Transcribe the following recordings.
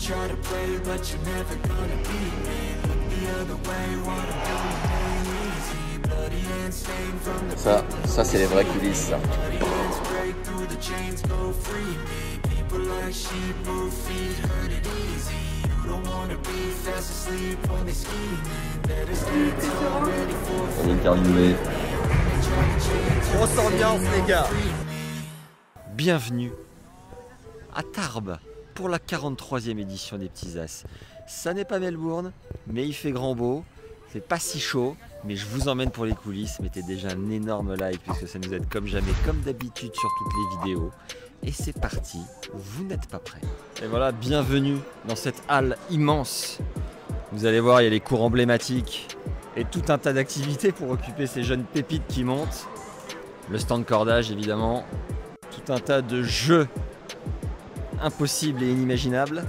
try to play, but you're never gonna beat me. Look the other way, what I'm doing ain't easy. Bloody hands stained from the Ça c'est les vraies coulisses, ça. bloody hands break through the chains, go free me. People like sheep move feet, hurt it easy. You don't wanna be fast asleep when they scheming. Better stay calm, ready for On est interviewé. Grosse ambiance les gars. Bienvenue à Tarbes pour la 43e édition des Petits As. Ça n'est pas Melbourne, mais il fait grand beau, c'est pas si chaud, mais je vous emmène pour les coulisses. Mettez déjà un énorme like puisque ça nous aide comme jamais, comme d'habitude sur toutes les vidéos. Et c'est parti, vous n'êtes pas prêts. Et voilà, bienvenue dans cette halle immense. Vous allez voir, il y a les cours emblématiques et tout un tas d'activités pour occuper ces jeunes pépites qui montent. Le stand cordage évidemment, tout un tas de jeux impossibles et inimaginables.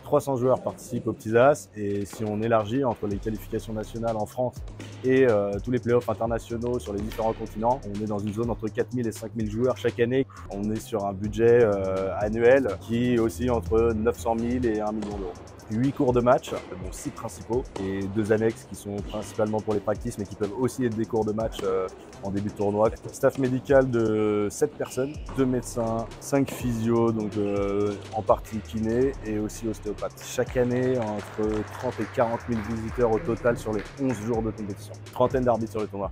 300 joueurs participent aux Petits As et si on élargit entre les qualifications nationales en France et tous les playoffs internationaux sur les différents continents, on est dans une zone entre 4000 et 5000 joueurs chaque année. On est sur un budget annuel qui oscille entre 900 000 et 1 million d'euros. 8 cours de match, dont 6 principaux et 2 annexes qui sont principalement pour les practices mais qui peuvent aussi être des cours de match en début de tournoi. Staff médical de 7 personnes, 2 médecins, 5 physios, donc en partie kiné et aussi ostéopathe. Chaque année, entre 30 et 40 000 visiteurs au total sur les 11 jours de compétition. Trentaine d'arbitres sur le tournoi.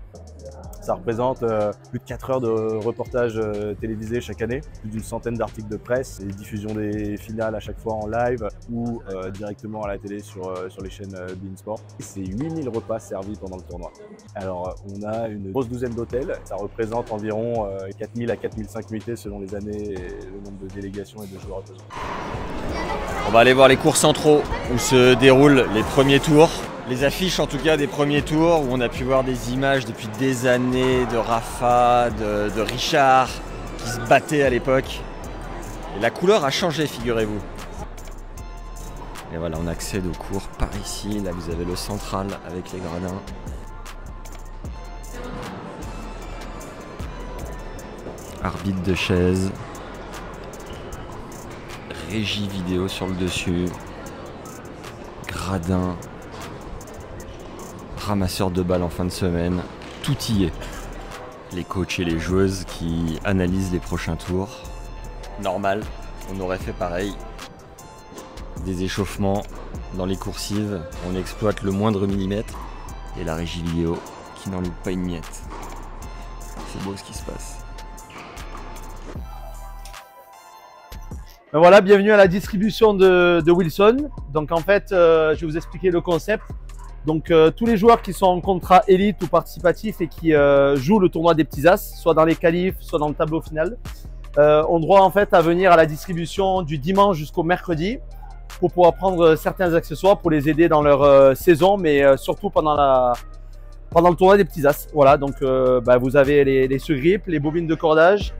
Ça représente plus de 4 heures de reportages télévisés chaque année, plus d'une centaine d'articles de presse et diffusion des finales à chaque fois en live ou directement à la télé sur les chaînes beIN Sport. C'est 8000 repas servis pendant le tournoi. Alors on a une grosse douzaine d'hôtels, ça représente environ 4000 à 4005 nuitées selon les années et le nombre de délégations et de joueurs représentés. On va aller voir les cours centraux où se déroulent les premiers tours. Les affiches en tout cas des premiers tours où on a pu voir des images depuis des années de Rafa, de Richard qui se battaient à l'époque. Et la couleur a changé, figurez-vous. Et voilà, on accède aux cours par ici. Là vous avez le central avec les gradins. Arbitre de chaise. Régie vidéo sur le dessus. Gradin. Ramasseur de balles en fin de semaine, tout y est. Les coachs et les joueuses qui analysent les prochains tours. Normal, on aurait fait pareil. Des échauffements dans les coursives, on exploite le moindre millimètre. Et la régie vidéo qui n'en loupe pas une miette. C'est beau ce qui se passe. Voilà, bienvenue à la distribution de Wilson. Donc en fait, je vais vous expliquer le concept. Donc tous les joueurs qui sont en contrat élite ou participatif et qui jouent le tournoi des Petits As, soit dans les qualifs, soit dans le tableau final, ont droit en fait à venir à la distribution du dimanche jusqu'au mercredi pour pouvoir prendre certains accessoires pour les aider dans leur saison, mais surtout pendant le tournoi des Petits As. Voilà, donc vous avez les surgrippes, les bobines de cordage,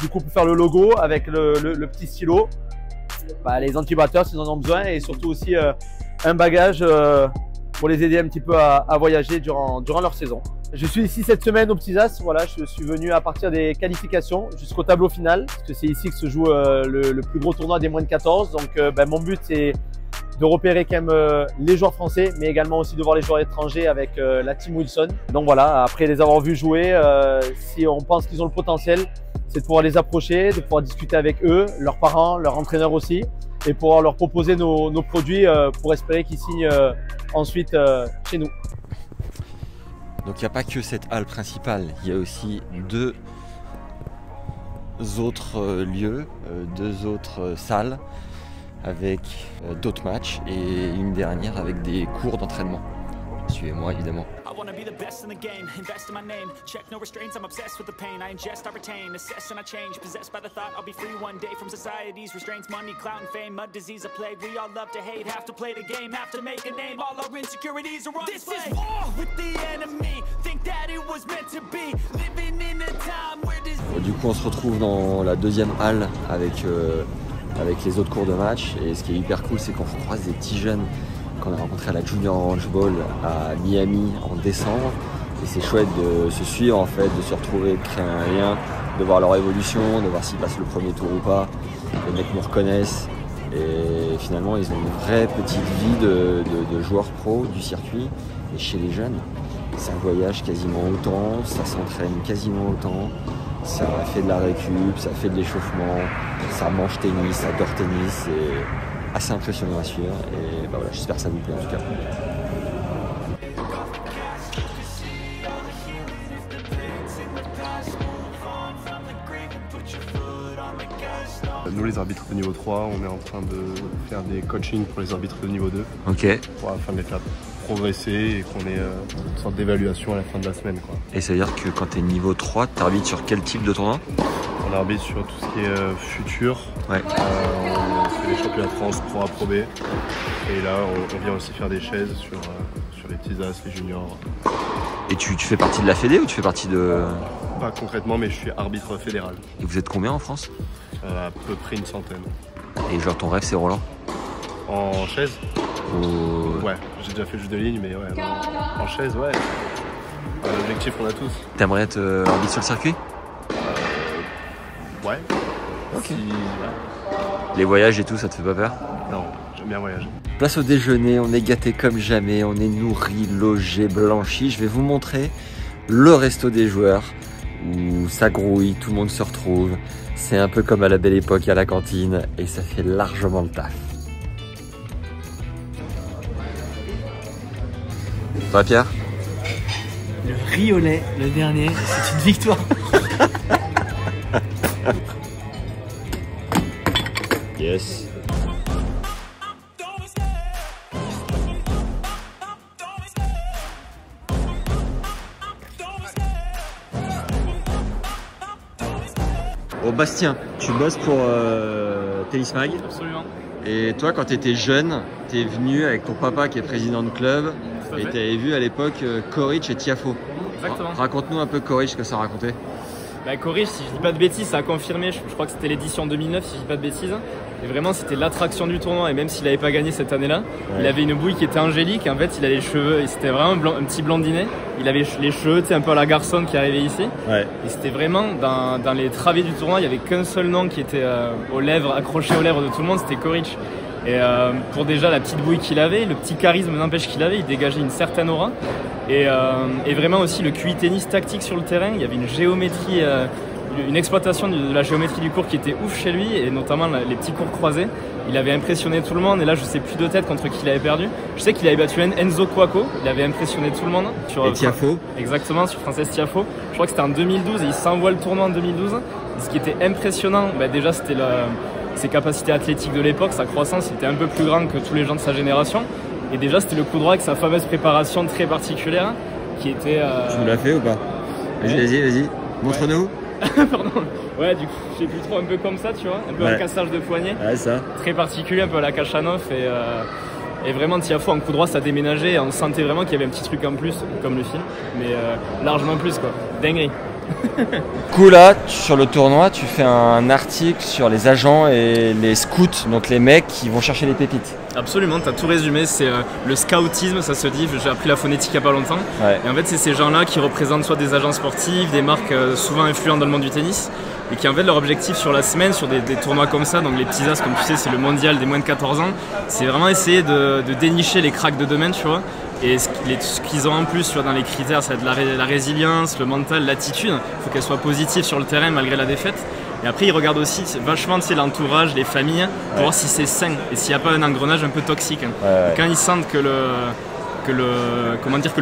du coup pour faire le logo avec le petit stylo, les antibatteurs s'ils en ont besoin et surtout aussi un bagage pour les aider un petit peu à voyager durant leur saison. Je suis ici cette semaine aux Petits As, voilà, je suis venu à partir des qualifications jusqu'au tableau final, parce que c'est ici que se joue le plus gros tournoi des moins de 14. Donc mon but c'est de repérer quand même les joueurs français, mais également aussi de voir les joueurs étrangers avec la team Wilson. Donc voilà, après les avoir vus jouer, si on pense qu'ils ont le potentiel, c'est de pouvoir les approcher, de pouvoir discuter avec eux, leurs parents, leurs entraîneurs aussi, et pouvoir leur proposer nos produits pour espérer qu'ils signent ensuite chez nous. Donc il n'y a pas que cette halle principale, il y a aussi deux autres lieux, deux autres salles avec d'autres matchs et une dernière avec des cours d'entraînement. Suivez-moi évidemment. I wanna be the best in the game, invest in my name, check no restraints, I'm obsessed with the pain, I ingest, I retain, assess and I change, possessed by the thought I'll be free one day from society's restraints, money, clout and fame, mud, disease, a plague, we all love to hate, have to play the game, have to make a name, all our insecurities are on display. This is war with the enemy, think that it was meant to be, living in a time where this... Du coup on se retrouve dans la deuxième halle avec les autres cours de match et ce qui est hyper cool c'est qu'on croise des petits jeunes qu'on a rencontré à la Junior Orange Bowl à Miami en décembre et c'est chouette de se suivre en fait, de se retrouver, de créer un lien de voir leur évolution, de voir s'ils passent le premier tour ou pas. Les mecs nous reconnaissent et finalement ils ont une vraie petite vie de joueurs pro du circuit. Et chez les jeunes, ça voyage quasiment autant, ça s'entraîne quasiment autant, ça fait de la récup, ça fait de l'échauffement, ça mange tennis, ça dort tennis, c'est assez impressionnant à suivre et bah voilà, j'espère que ça vous plaît en tout cas. Nous les arbitres de niveau 3, on est en train de faire des coachings pour les arbitres de niveau 2 Ok. afin de les faire progresser et qu'on ait une sorte d'évaluation à la fin de la semaine, quoi. Et ça veut dire que quand tu es niveau 3, tu arbitres sur quel type de tournoi? On arbitre sur tout ce qui est futur, Ouais. on fait les championnats de France pro approbés et là on vient aussi faire des chaises sur les petits as, les juniors. Et tu fais partie de la Fédé ou tu fais partie de... Pas concrètement mais je suis arbitre fédéral, Et vous êtes combien en France? à peu près une centaine. Et genre ton rêve c'est Roland? En chaise? Ou... Ouais, j'ai déjà fait le jeu de ligne mais ouais, en chaise ouais. L'objectif on a tous. T'aimerais être arbitre sur le circuit? Ouais. Ok. Si, Les voyages et tout, ça te fait pas peur? non, j'aime bien voyager. Place au déjeuner, on est gâté comme jamais, on est nourri, logé, blanchi. Je vais vous montrer le resto des joueurs où ça grouille, tout le monde se retrouve. C'est un peu comme à la belle époque à la cantine et ça fait largement le taf. Ça va Pierre? Le riolet, le dernier, c'est une victoire. Yes. Oh Bastien, tu bosses pour Tennis Mag. Absolument. Et toi, quand tu étais jeune, tu es venu avec ton papa qui est président de club et tu avais vu à l'époque Coric et Tiafoe. Exactement. Raconte-nous un peu Coric, ce que ça racontait. Bah, Coric, si je dis pas de bêtises, ça a confirmé. Je crois que c'était l'édition 2009, si je dis pas de bêtises. Et vraiment, c'était l'attraction du tournoi. Et même s'il n'avait pas gagné cette année-là, il avait une bouille qui était angélique. En fait, il a les cheveux, et c'était vraiment un petit blondinet. Il avait les cheveux, tu sais, un peu à la garçonne qui arrivait ici. Ouais. Et c'était vraiment dans les travées du tournoi, il y avait qu'un seul nom qui était aux lèvres, accroché aux lèvres de tout le monde, c'était Coric. Et pour déjà la petite bouille qu'il avait, le petit charisme n'empêche qu'il avait, il dégageait une certaine aura. Et vraiment aussi le QI tennis tactique sur le terrain, il y avait une géométrie, une exploitation de la géométrie du court qui était ouf chez lui, et notamment les petits cours croisés. Il avait impressionné tout le monde, et là je sais plus de tête contre qui il avait perdu. Je sais qu'il avait battu Enzo Cuoco, il avait impressionné tout le monde. Sur, Et Tiafoe? Exactement, sur Frances Tiafoe. Je crois que c'était en 2012 et il s'envoie le tournoi en 2012. Et ce qui était impressionnant, bah déjà c'était ses capacités athlétiques de l'époque, sa croissance, il était un peu plus grand que tous les gens de sa génération. Et déjà c'était le coup droit avec sa fameuse préparation très particulière qui était... Tu nous l'as fait ou pas? Vas-y, montre-nous. Pardon. Ouais, du coup, je sais plus trop, un peu comme ça, tu vois, un peu un cassage de poignet. Ouais, ça. Très particulier, un peu à la Kachanov. Et vraiment, Tiafoe en coup droit, ça déménageait. Et on sentait vraiment qu'il y avait un petit truc en plus, comme le film. Mais largement plus, quoi. Dinguerie. Du coup là, sur le tournoi, tu fais un article sur les agents et les scouts, donc les mecs qui vont chercher les pépites. Absolument, tu as tout résumé, c'est le scoutisme, ça se dit, j'ai appris la phonétique il n'y a pas longtemps. Ouais. Et en fait, c'est ces gens-là qui représentent soit des agents sportifs, des marques souvent influentes dans le monde du tennis, et qui en fait leur objectif sur la semaine, sur des tournois comme ça, donc les petits as, comme tu sais, c'est le mondial des moins de 14 ans, c'est vraiment essayer de dénicher les cracks de domaine, tu vois. Et ce qu'ils ont en plus, tu vois, dans les critères, c'est de la résilience, le mental, l'attitude. Il faut qu'elle soit positive sur le terrain malgré la défaite. Et après, ils regardent aussi vachement l'entourage, les familles, pour voir si c'est sain et s'il n'y a pas un engrenage un peu toxique. Quand ils sentent que le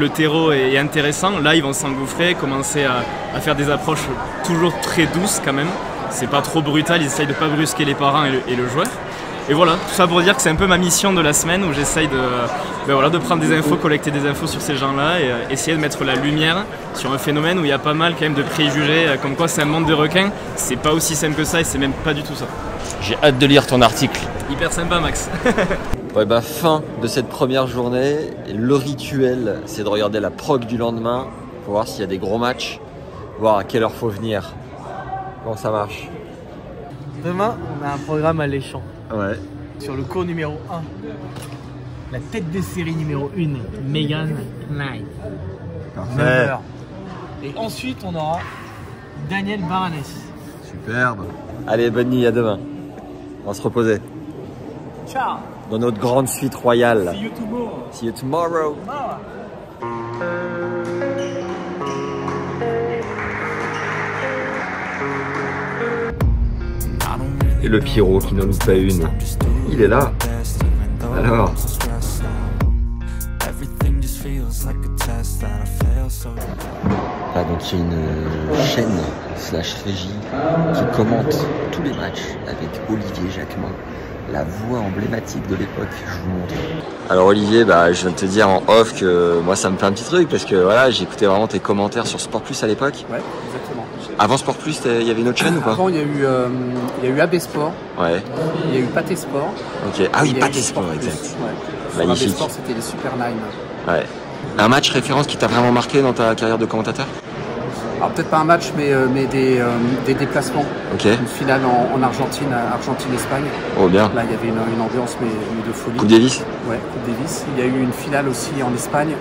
terreau est intéressant, là, ils vont s'engouffrer, commencer à faire des approches toujours très douces quand même. C'est pas trop brutal, ils essayent de ne pas brusquer les parents et le joueur. Et voilà, tout ça pour dire que c'est un peu ma mission de la semaine où j'essaye de prendre des infos, collecter des infos sur ces gens-là et essayer de mettre la lumière sur un phénomène où il y a pas mal quand même de préjugés, comme quoi c'est un monde de requins. C'est pas aussi simple que ça et c'est même pas du tout ça. J'ai hâte de lire ton article. Hyper sympa, Max. Ouais, bah, fin de cette première journée. Et le rituel, c'est de regarder la prog du lendemain pour voir s'il y a des gros matchs, voir à quelle heure faut venir. Comment ça marche? Demain, on a un programme alléchant. Ouais. Sur le cours numéro 1, la tête de série numéro 1, Megan Knight. 9h. Et ensuite, on aura Daniel Baranes. Superbe. Allez, bonne nuit, à demain. On va se reposer. Ciao. Dans notre grande suite royale. See you tomorrow. See you tomorrow. Et le Pierrot qui n'en loupe pas une. Il est là. Alors. Ah, donc il y a une chaîne slash régie qui commente tous les matchs avec Olivier Jacquemin, la voix emblématique de l'époque, je vous montre. Alors Olivier, bah, je viens de te dire en off que moi ça me fait un petit truc parce que voilà, j'écoutais vraiment tes commentaires sur Sport Plus à l'époque. Ouais, exactement. Avant Sport Plus, il y avait une autre chaîne ou pas? Avant, il y a eu AB Sport. Ouais. Il y a eu Pathé Sport. Ok. Ah oui, Pathé Sport, exact. Ouais. Magnifique. AB Sport, c'était les Super Nine. Ouais. Un match référence qui t'a vraiment marqué dans ta carrière de commentateur? Alors peut-être pas un match, mais des déplacements. Ok. Une finale en Argentine, Argentine-Espagne. Oh bien. Là, il y avait une ambiance mais de folie. Coupe Davis? Ouais, Coupe Davis. Il y a eu une finale aussi en Espagne,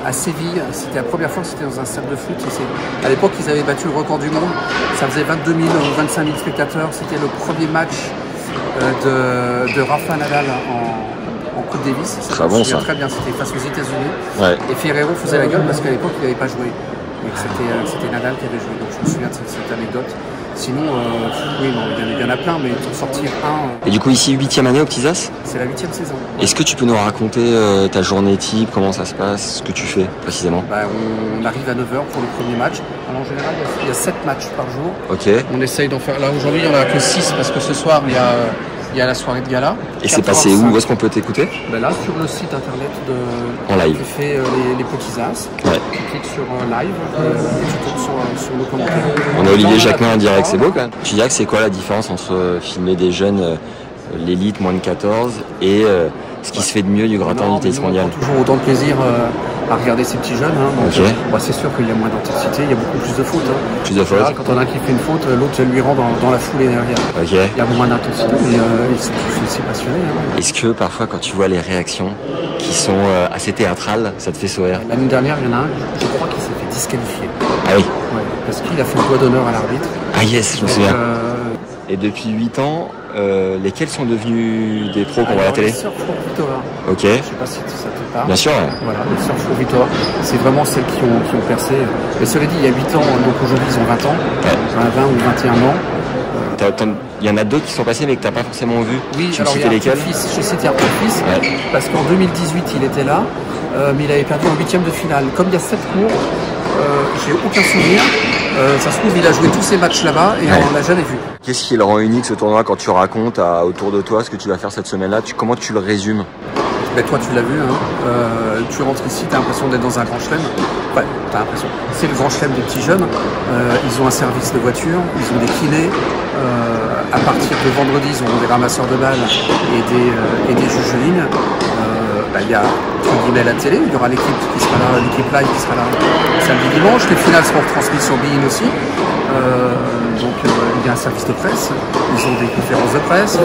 à Séville. C'était la première fois que c'était dans un stade de foot. À l'époque, ils avaient battu le record du monde. Ça faisait 22 000 ou 25 000 spectateurs. C'était le premier match de Rafa Nadal en Coupe Davis. Très bon ça. Très bien, c'était face aux États-Unis. Ouais. Et Ferrero faisait la gueule parce qu'à l'époque, il n'avait pas joué. Et que c'était Nadal qui avait joué. Donc je me souviens de cette anecdote. Sinon, oui, non, il y en a plein, mais pour sortir un. Et du coup, ici, 8e année au Petits As? C'est la 8e saison. Est-ce que tu peux nous raconter ta journée type, comment ça se passe, ce que tu fais précisément? Bah, on arrive à 9h pour le premier match. Alors, en général, il y a 7 matchs par jour. Ok. On essaye d'en faire. Là, aujourd'hui, il n'y en a que 6 parce que ce soir, il y a la soirée de gala. Et c'est passé où? Où est-ce qu'on peut t'écouter? Ben là, sur le site internet en live. Tu fais les Petits As. Ouais. Tu cliques sur live et tu cliques sur le commentaire. On a Olivier Jacquemin en direct, c'est beau quand même. Tu dirais que c'est quoi la différence entre filmer des jeunes, l'élite moins de 14 et ce qui se fait de mieux du gratin du tennis mondial? On prend toujours autant de plaisir à regarder ces petits jeunes. Donc, okay. C'est sûr qu'il y a moins d'intensité, il y a beaucoup plus de fautes. Plus de fautes. Quand on a un qui fait une faute, l'autre lui rend dans la foulée derrière. Okay. Il y a moins d'intensité, mais c'est passionné. Est-ce que parfois quand tu vois les réactions qui sont assez théâtrales, ça te fait sourire? L'année dernière, il y en a un, je crois qu'il s'est fait disqualifier. Ah oui. Ouais, parce qu'il a fait le doigt d'honneur à l'arbitre. Ah yes, je me souviens. Et depuis 8 ans, lesquels sont devenus des pros qu'on voit à la télé? Le surf pour Victoire. Ok. Je sais pas si ça te parle. Bien sûr. Ouais. Voilà, le surf pour Victoire. C'est vraiment celles qui ont percé. Mais cela dit, il y a 8 ans, donc aujourd'hui ils ont 20 ans. Ouais. 20 ou 21 ans. Il y en a d'autres qui sont passés mais que tu n'as pas forcément vu. Oui, tu alors il y a lesquels? J'ai cité Arthur-Fils, parce qu'en 2018 il était là, mais il avait perdu en 8e de finale. Comme il y a 7 cours, j'ai aucun souvenir. Ça se trouve, il a joué tous ces matchs là-bas et on l'a jamais vu. Qu'est-ce qui le rend unique ce tournoi quand tu racontes autour de toi ce que tu vas faire cette semaine-là? Comment tu le résumes? Ben, toi tu l'as vu, hein. Tu rentres ici, tu as l'impression d'être dans un grand chelem. Ouais, tu as l'impression. C'est le grand chelem des petits jeunes. Ils ont un service de voiture, ils ont des kinés. À partir de vendredi, ils auront des ramasseurs de balles et des juges de ligne. Il y a la télé, il y aura l'équipe qui sera là, l'équipe live qui sera là samedi dimanche. Les finales seront retransmises sur Bein aussi. Donc il y a un service de presse, ils ont des conférences de presse.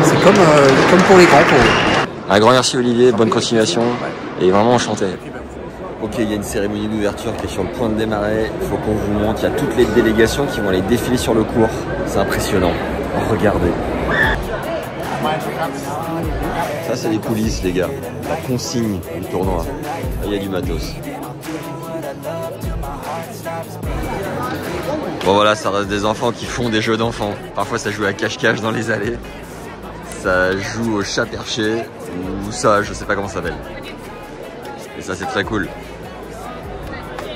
C'est comme pour les grands pour eux. Un grand merci Olivier, bonne continuation et vraiment enchanté. Ok, il y a une cérémonie d'ouverture qui est sur le point de démarrer. Il faut qu'on vous montre, il y a toutes les délégations qui vont aller défiler sur le court. C'est impressionnant. Regardez. Ça c'est les coulisses les gars, la consigne du tournoi. Il y a du matos. Bon voilà, ça reste des enfants qui font des jeux d'enfants. Parfois ça joue à cache-cache dans les allées. Ça joue au chat perché ou ça, je sais pas comment ça s'appelle. Et ça c'est très cool.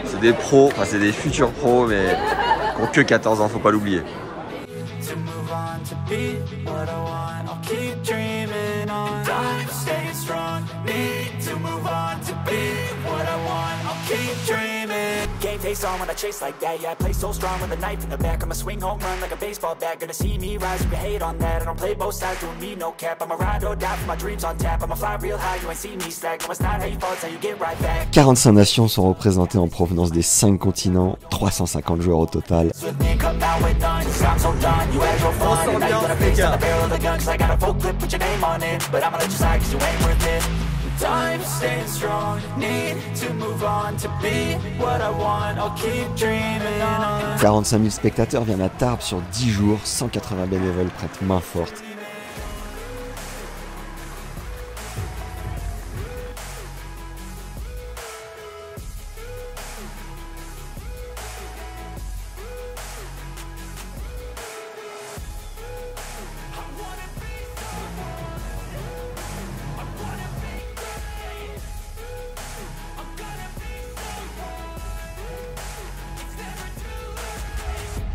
C'est des pros, enfin c'est des futurs pros mais qui n'ont que 14 ans, faut pas l'oublier. Game face on when I chase like that. Yeah, I play so strong with a knife in the back. I'ma swing home run like a baseball bat. Gonna see me rise if you hate on that. I don't play both sides, doing me no cap. I'ma ride or die for my dreams on tap. I'ma fly real high, you ain't see me slack. No, it's not how you fall, it's how you get right back. 45 nations sont représentées en provenance des 5 continents, 350 joueurs au total. time, staying strong, need to move on to be what I want, I'll keep dreaming on. 45 000 spectateurs viennent à Tarbes sur 10 jours, 180 bénévoles prêtent main forte.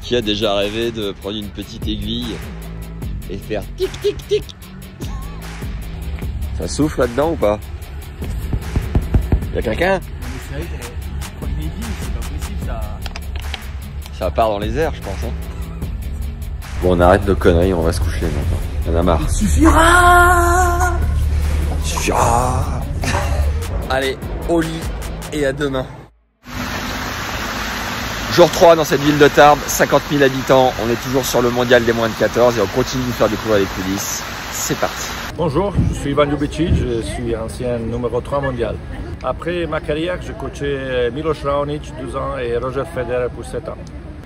Qui a déjà rêvé de prendre une petite aiguille et faire tic tic tic? Ça souffle là-dedans ou pas? Y'a quelqu'un? C'est vrai que prendre une aiguille, c'est pas possible, ça part dans les airs, je pense. Hein. Bon, on arrête nos conneries, on va se coucher maintenant. On en a marre. Suffira! Suffira! Allez, au lit et à demain. Jour 3 dans cette ville de Tarbes, 50 000 habitants, on est toujours sur le mondial des moins de 14 et on continue de vous faire découvrir les coulisses. C'est parti. Bonjour, je suis Ivan Ljubicic, je suis ancien numéro 3 mondial. Après ma carrière, j'ai coaché Miloš Raonic 12 ans et Roger Federer pour 7 ans.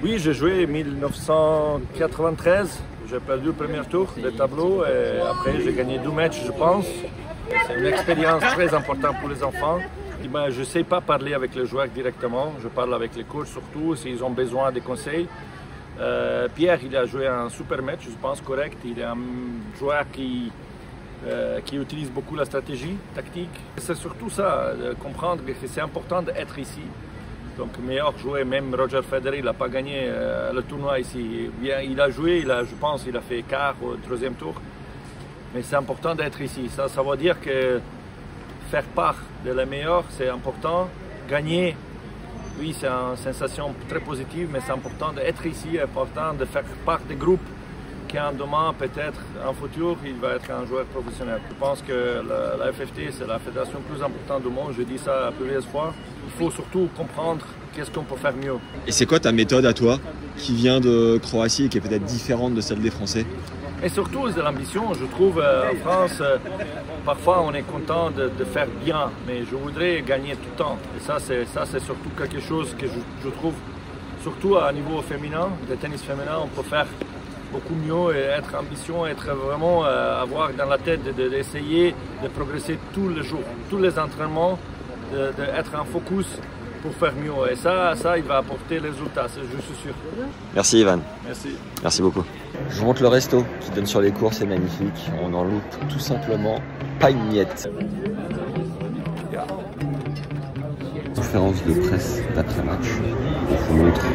Oui, j'ai joué en 1993, j'ai perdu le premier tour de tableau et après j'ai gagné 2 matchs je pense. C'est une expérience très importante pour les enfants. Je ne sais pas parler avec les joueurs directement, je parle avec les coachs surtout s'ils ont besoin de conseils. Pierre, il a joué un super match, je pense correct. Il est un joueur qui utilise beaucoup la stratégie tactique. C'est surtout ça, de comprendre que c'est important d'être ici. Donc meilleur joueur, même Roger Federer, il n'a pas gagné le tournoi ici. Il a joué, je pense qu'il a fait quart au 3e tour. Mais c'est important d'être ici. Ça veut dire que faire part de la meilleure, c'est important. Gagner, oui, c'est une sensation très positive, mais c'est important d'être ici, c'est important de faire part des groupes qui en demain, peut-être en futur, il va être un joueur professionnel. Je pense que la FFT, c'est la fédération plus importante du monde, je dis ça plusieurs fois. Il faut surtout comprendre qu'est-ce qu'on peut faire mieux. Et c'est quoi ta méthode à toi, qui vient de Croatie et qui est peut-être différente de celle des Français? Et surtout, c'est l'ambition. Je trouve en France, parfois on est content de faire bien, mais je voudrais gagner tout le temps. Et ça, c'est surtout quelque chose que je trouve, surtout à niveau féminin, le tennis féminin, on peut faire beaucoup mieux et être ambitieux, être vraiment, avoir dans la tête d'essayer de progresser tous les jours, tous les entraînements, d'être en focus pour faire mieux. Et ça, il va apporter les résultats, je suis sûr. Merci Ivan. Merci. Merci beaucoup. Je vous montre le resto qui donne sur les cours, c'est magnifique. On en loupe tout simplement pas une miette. Conférence de presse d'après-match. On vous montre.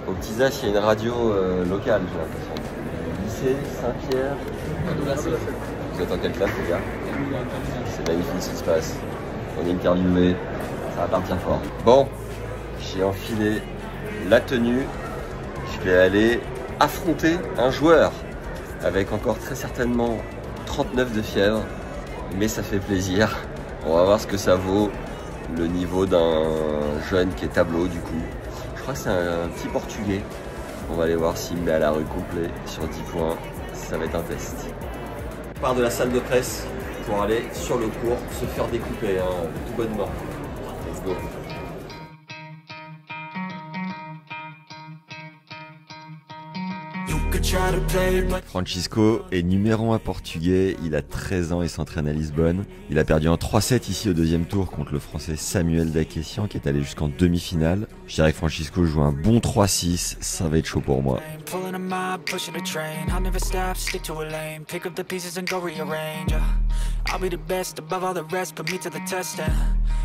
Au Petit As, il y a une radio locale, j'ai l'impression. Lycée Saint-Pierre. Vous êtes en quelle classe, les gars? C'est magnifique ce qui se passe. On est interviewé, ça va partir fort. Bon, j'ai enfilé la tenue. Je vais aller affronter un joueur avec encore très certainement 39 de fièvre. Mais ça fait plaisir. On va voir ce que ça vaut, le niveau d'un jeune qui est tableau du coup. Je crois que c'est un petit portugais. On va aller voir s'il me met à la rue complet sur 10 points. Ça va être un test. On part de la salle de presse pour aller sur le court, se faire découper, hein, tout bonnement. Let's go. Francisco est numéro 1 portugais, il a 13 ans et s'entraîne à Lisbonne. Il a perdu en 3-7 ici au 2e tour contre le français Samuel Dakessian qui est allé jusqu'en demi-finale. Je dirais que Francisco joue un bon 3-6, ça va être chaud pour moi. I'll be the best above all the rest, put me to the test and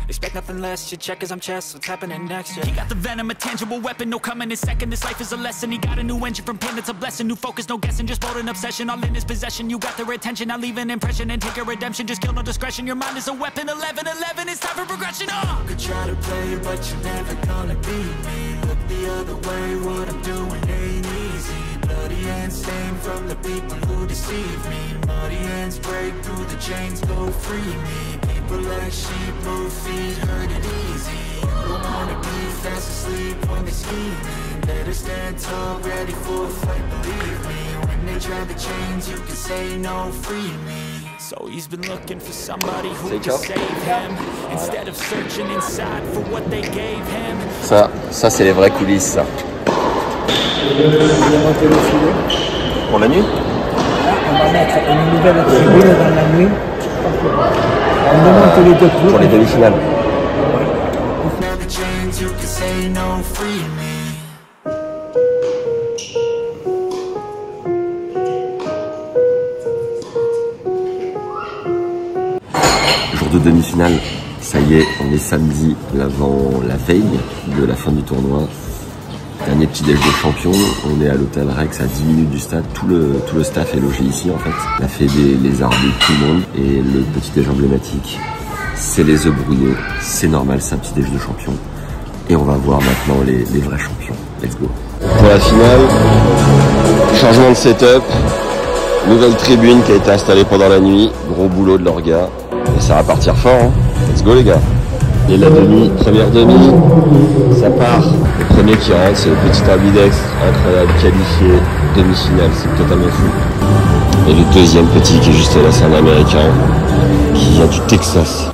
expect nothing less, you check as I'm chess, what's happening next, yeah. He got the venom, a tangible weapon, no coming in second, this life is a lesson. He got a new engine from pain, it's a blessing, new focus, no guessing, just bold and obsession, all in his possession. You got their attention, I'll leave an impression and take a redemption, just kill no discretion, your mind is a weapon, 11-11, it's time for progression, You could try to play, but you're never gonna beat me. Look the other way, what I'm doing ain't easy. Bloody hands stained from the people who deceive me. Muddy hands break through the chains, go free me. People like sheep move feet, hurt it easy. You don't wanna be fast asleep when they scheming. better stand tall, ready for a fight, believe me. When they try to change, you can say no, free me. So he's been looking for somebody who can save him instead of searching inside for what they gave him. Ça c'est les vraies coulisses, ça. Pour la nuit? On va mettre une nouvelle tribune dans la nuit. On demande les deux clubs. Pour les demi-finales. Jour de demi-finale, ça y est, on est samedi, la veille de la fin du tournoi. Dernier petit déj de champion, on est à l'hôtel Rex à 10 minutes du stade, tout le staff est logé ici en fait. La fédé, les arbitres, tout le monde. Et le petit déj emblématique, c'est les œufs brouillés, c'est normal, c'est un petit déj de champion. Et on va voir maintenant les vrais champions. Let's go. Pour la finale, changement de setup, nouvelle tribune qui a été installée pendant la nuit, gros boulot de l'orga. Et ça va partir fort, hein. Let's go les gars. Et la première demi, ça part. Le premier qui rentre, c'est le petit Ambidex, incroyable, qualifié, demi-finale, c'est totalement fou. Et le deuxième petit qui est juste là, c'est un Américain qui vient du Texas.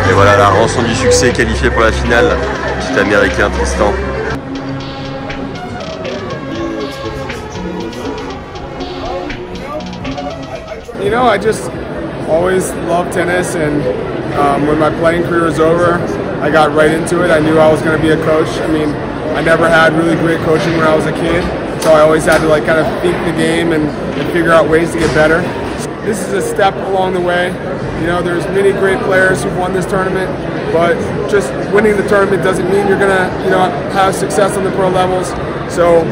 Et voilà la rançon du succès, qualifié pour la finale, petit Américain Tristan. You know, I just always loved tennis, and when my playing career was over, I got right into it. I knew I was going to be a coach. I mean, I never had really great coaching when I was a kid, so I always had to like kind of think the game and figure out ways to get better. This is a step along the way. You know, there's many great players who've won this tournament, but just winning the tournament doesn't mean you're going to, you know, have success on the pro levels. So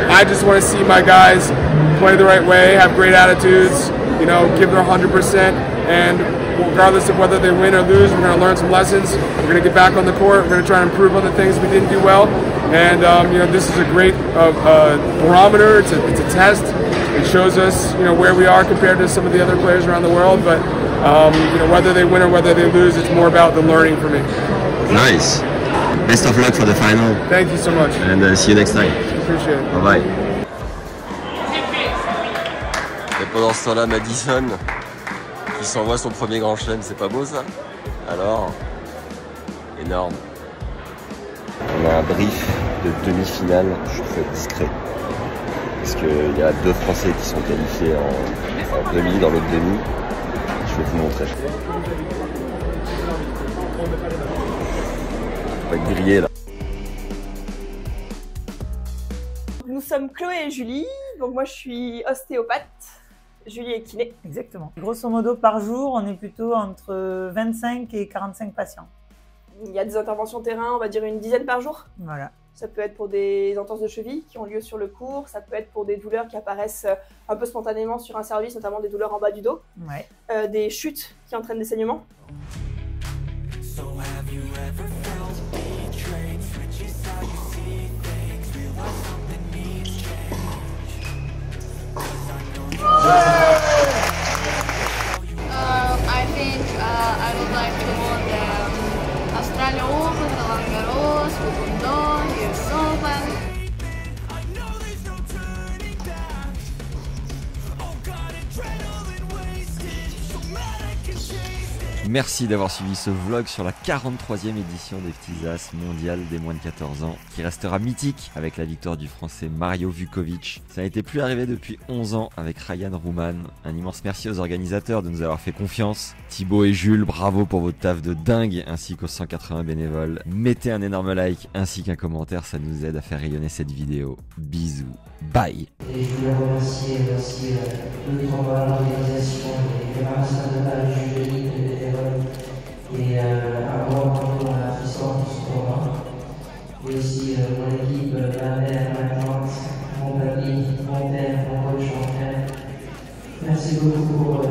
I just want to see my guys play the right way, have great attitudes, you know, give their 100%, and regardless of whether they win or lose, we're going to learn some lessons. We're going to get back on the court. We're going to try and improve on the things we didn't do well. And you know, this is a great barometer. It's a test. It shows us, you know, where we are compared to some of the other players around the world. But you know, whether they win or whether they lose, it's more about the learning for me. Nice. Best of luck for the final. Thank you so much. And see you next time. Appreciate it. Bye bye. Et pendant ce temps-là, Madison qui s'envoie son premier grand chelem, c'est pas beau ça? Alors, énorme. On a un brief de demi-finale, je fais discret. Parce qu'il y a deux Français qui sont qualifiés en demi, dans l'autre demi. Je vais vous montrer. On va être grillé là. Nous sommes Chloé et Julie, donc moi je suis ostéopathe. Julie est kiné. Exactement. Grosso modo, par jour, on est plutôt entre 25 et 45 patients. Il y a des interventions terrain, on va dire une dizaine par jour. Voilà. Ça peut être pour des entorses de cheville qui ont lieu sur le cours, ça peut être pour des douleurs qui apparaissent un peu spontanément sur un service, notamment des douleurs en bas du dos, ouais. Des chutes qui entraînent des saignements. I think I would like to win the Australia Open, Roland Garros, Wimbledon, US Open. Merci d'avoir suivi ce vlog sur la 43e édition des Petits As mondial des moins de 14 ans qui restera mythique avec la victoire du français Mario Vukovic. Ça n'était plus arrivé depuis 11 ans avec Ryan Rouman. Un immense merci aux organisateurs de nous avoir fait confiance. Thibaut et Jules, bravo pour votre taf de dingue ainsi qu'aux 180 bénévoles. Mettez un énorme like ainsi qu'un commentaire, ça nous aide à faire rayonner cette vidéo. Bisous, bye. Et je voulais remercier aussi le tournoi, l'organisation, les camarades de la jury, les bénévoles et à moi pour l'assistance de ce tournoi. Et aussi mon équipe, ma mère, ma tante, mon papy, mon père, mon coach, mon frère. Merci beaucoup pour